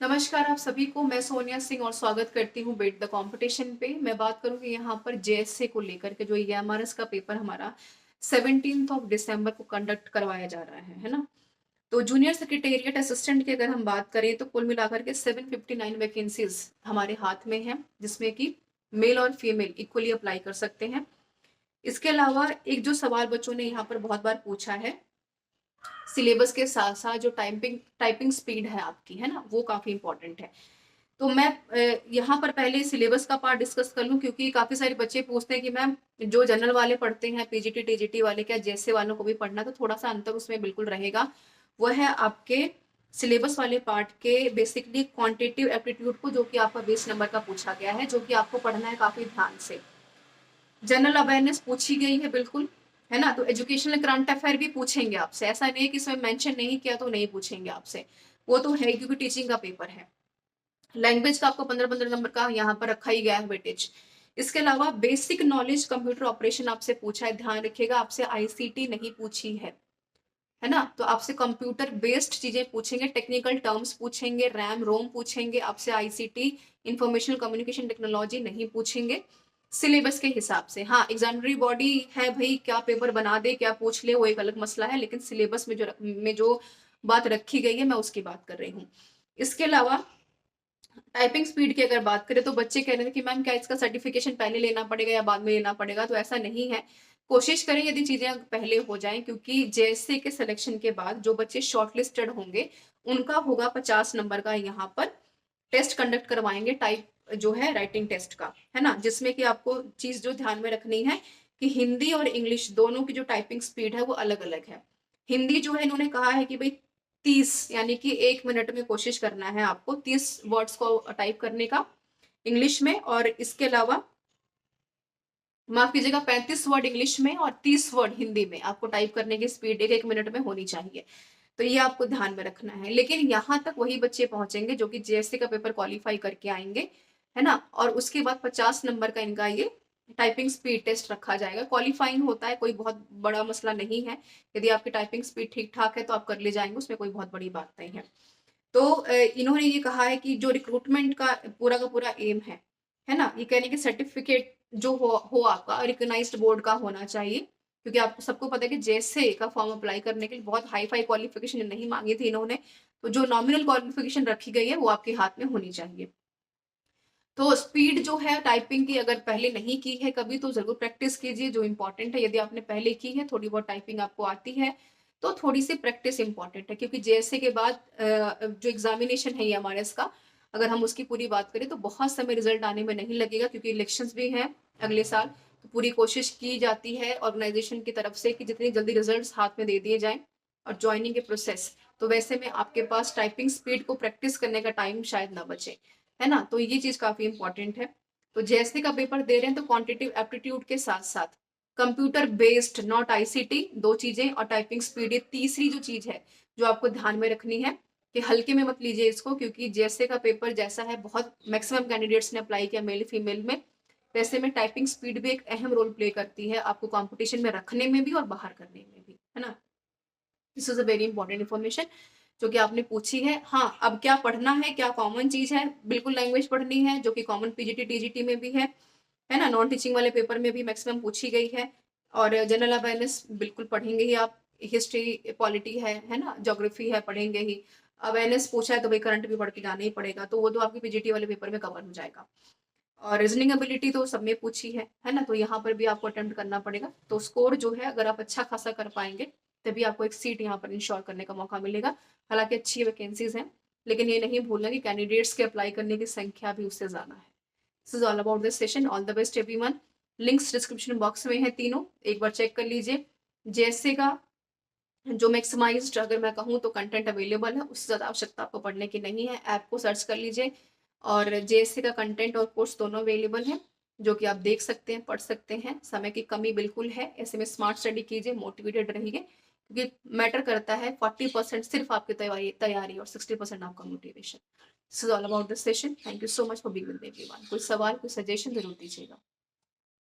नमस्कार आप सभी को। मैं सोनिया सिंह और स्वागत करती हूँ बीट द कंपटीशन पे। मैं बात करूँगी यहाँ पर जेएसए को लेकर के, जो एमआरएस का पेपर हमारा 17 ऑफ दिसंबर को कंडक्ट करवाया जा रहा है ना। तो जूनियर सेक्रेटेरिएट असिस्टेंट की अगर हम बात करें तो कुल मिलाकर के 759 वैकेंसीज हमारे हाथ में हैं, जिसमें कि मेल और फीमेल इक्वली अप्लाई कर सकते हैं। इसके अलावा एक जो सवाल बच्चों ने यहाँ पर बहुत बार पूछा है, सिलेबस के साथ साथ जो टाइपिंग टाइपिंग स्पीड है आपकी, है ना, वो काफी इंपॉर्टेंट है। तो मैं यहाँ पर पहले सिलेबस का पार्ट डिस्कस कर लूँ, क्योंकि काफी सारे बच्चे पूछते हैं कि मैम जो जनरल वाले पढ़ते हैं, पीजीटी टीजीटी वाले, क्या जैसे वालों को भी पढ़ना, तो थोड़ा सा अंतर उसमें बिल्कुल रहेगा। वो है आपके सिलेबस वाले पार्ट के बेसिकली क्वांटिटेटिव एप्टीट्यूड को, जो कि आपका 20 नंबर का पूछा गया है, जो कि आपको पढ़ना है काफी ध्यान से। जनरल अवेयरनेस पूछी गई है बिल्कुल, है ना। तो एजुकेशनल करंट अफेयर भी पूछेंगे आपसे, ऐसा नहीं है कि इसमें मेंशन नहीं किया तो नहीं पूछेंगे आपसे, वो तो है क्योंकि टीचिंग का पेपर है। लैंग्वेज का आपको 15-15 नंबर का यहाँ पर रखा ही गया है वेटेज। इसके अलावा बेसिक नॉलेज कंप्यूटर ऑपरेशन आपसे पूछा है, ध्यान रखिएगा, आपसे आईसीटी नहीं पूछी है ना। तो आपसे कंप्यूटर बेस्ड चीजें पूछेंगे, टेक्निकल टर्म्स पूछेंगे, रैम रोम पूछेंगे, आपसे आईसीटी इंफॉर्मेशन कम्युनिकेशन टेक्नोलॉजी नहीं पूछेंगे सिलेबस के हिसाब से। हाँ, एग्जामिनरी बॉडी है भाई, क्या पेपर बना दे क्या पूछ ले वो एक अलग मसला है, लेकिन सिलेबस में जो बात रखी गई है मैं उसकी बात कर रही हूँ। इसके अलावा टाइपिंग स्पीड की अगर बात करें तो बच्चे कह रहे हैं कि मैम क्या इसका सर्टिफिकेशन पहले लेना पड़ेगा या बाद में लेना पड़ेगा, तो ऐसा नहीं है। कोशिश करें यदि चीजें पहले हो जाएं, क्योंकि जैसे के सिलेक्शन के बाद जो बच्चे शॉर्टलिस्टेड होंगे उनका होगा 50 नंबर का यहाँ पर टेस्ट कंडक्ट करवाएंगे, टाइप जो है राइटिंग टेस्ट का, है ना, जिसमें कि आपको चीज जो ध्यान में रखनी है कि हिंदी और इंग्लिश दोनों की जो टाइपिंग स्पीड है वो अलग अलग है। हिंदी जो है इन्होंने कहा है कि भाई 30, यानी कि 1 मिनट में कोशिश करना है आपको 30 वर्ड्स को टाइप करने का इंग्लिश में, और इसके अलावा माफ कीजिएगा 35 वर्ड इंग्लिश में और 30 वर्ड हिंदी में आपको टाइप करने की स्पीड एक एक मिनट में होनी चाहिए। तो ये आपको ध्यान में रखना है। लेकिन यहाँ तक वही बच्चे पहुंचेंगे जो कि जेएससी का पेपर क्वालिफाई करके आएंगे, है ना, और उसके बाद 50 नंबर का इनका ये टाइपिंग स्पीड टेस्ट रखा जाएगा। क्वालिफाइंग होता है, कोई बहुत बड़ा मसला नहीं है। यदि आपकी टाइपिंग स्पीड ठीक ठाक है तो आप कर ले जाएंगे, उसमें कोई बहुत बड़ी बात नहीं है। तो इन्होंने ये कहा है कि जो रिक्रूटमेंट का पूरा एम है ना, ये कहने की सर्टिफिकेट जो हो आपका रिकॉग्नाइज्ड बोर्ड का होना चाहिए, क्योंकि आपको सबको पता है कि जैसे का फॉर्म अप्लाई करने के लिए बहुत हाई फाई क्वालिफिकेशन नहीं मांगी थी इन्होंने। तो जो नॉमिनल क्वालिफिकेशन रखी गई है वो आपके हाथ में होनी चाहिए। तो स्पीड जो है टाइपिंग की अगर पहले नहीं की है कभी तो जरूर प्रैक्टिस कीजिए, जो इंपॉर्टेंट है। यदि आपने पहले की है, थोड़ी बहुत टाइपिंग आपको आती है, तो थोड़ी सी प्रैक्टिस इंपॉर्टेंट है, क्योंकि जेएसए के बाद जो एग्जामिनेशन है हमारे इसका, अगर हम उसकी पूरी बात करें तो बहुत समय रिजल्ट आने में नहीं लगेगा, क्योंकि इलेक्शंस भी हैं अगले साल। तो पूरी कोशिश की जाती है ऑर्गेनाइजेशन की तरफ से कि जितनी जल्दी रिजल्ट हाथ में दे दिए जाएं और ज्वाइनिंग के प्रोसेस। तो वैसे में आपके पास टाइपिंग स्पीड को प्रैक्टिस करने का टाइम शायद ना बचे, है ना। तो ये चीज काफी इंपॉर्टेंट है। तो जैसे का पेपर दे रहे हैं तो क्वांटिटेटिव एप्टीट्यूड के साथ साथ कंप्यूटर बेस्ड नॉट आईसीटी, दो चीजें, और टाइपिंग स्पीड, ये तीसरी जो चीज है जो आपको ध्यान में रखनी है कि हल्के में मत लीजिए इसको, क्योंकि जैसे का पेपर जैसा है, बहुत मैक्सिमम कैंडिडेट्स ने अप्लाई किया मेल फीमेल में, वैसे में टाइपिंग स्पीड भी एक अहम रोल प्ले करती है आपको कंपटीशन में रखने में भी और बाहर करने में भी, है ना। This is a very important information जो कि आपने पूछी है। हाँ, अब क्या पढ़ना है, क्या कॉमन चीज है, बिल्कुल लैंग्वेज पढ़नी है जो कि कॉमन पीजीटी टीजीटी में भी है ना, नॉन टीचिंग वाले पेपर में भी मैक्सिमम पूछी गई है। और जनरल अवेयरनेस बिल्कुल पढ़ेंगे ही आप, हिस्ट्री पॉलिटी है ना, ज्योग्राफी है, पढ़ेंगे ही। अवेयरनेस पूछा है तो भाई करंट भी पढ़ के जाना ही पड़ेगा, तो वो तो आपकी पीजीटी वाले पेपर में कवर हो जाएगा। और रीजनिंग एबिलिटी तो सब में पूछी है ना, तो यहाँ पर भी आपको अटेम्प्ट करना पड़ेगा। तो स्कोर जो है अगर आप अच्छा खासा कर पाएंगे तभी आपको एक सीट यहाँ पर इंश्योर करने का मौका मिलेगा। हालांकि अच्छी वैकेंसीज हैं, लेकिन ये नहीं भूलना कि कैंडिडेट्स के अप्लाई करने की संख्या भी उससे ज्यादा है। This is all about this session. All the best everyone. Links description box में है तीनों, एक बार चेक कर लीजिए। जैसे का जो मैक्सिमाइज्ड अगर मैं कहूँ तो कंटेंट अवेलेबल है, उससे ज़्यादा आवश्यकता आपको पढ़ने की नहीं है, ऐप को सर्च कर लीजिए। और जेएससी का कंटेंट और कोर्स दोनों अवेलेबल है, जो कि आप देख सकते हैं, पढ़ सकते हैं। समय की कमी बिल्कुल है, ऐसे में स्मार्ट स्टडी कीजिए, मोटिवेटेड रहिए, क्योंकि मैटर करता है 40% सिर्फ आपकी तैयारी और 60% आपका motivation. This is all about this session. Thank you so much for being with everyone. कोई सवाल, कोई सजेशन जरूर दीजिएगा।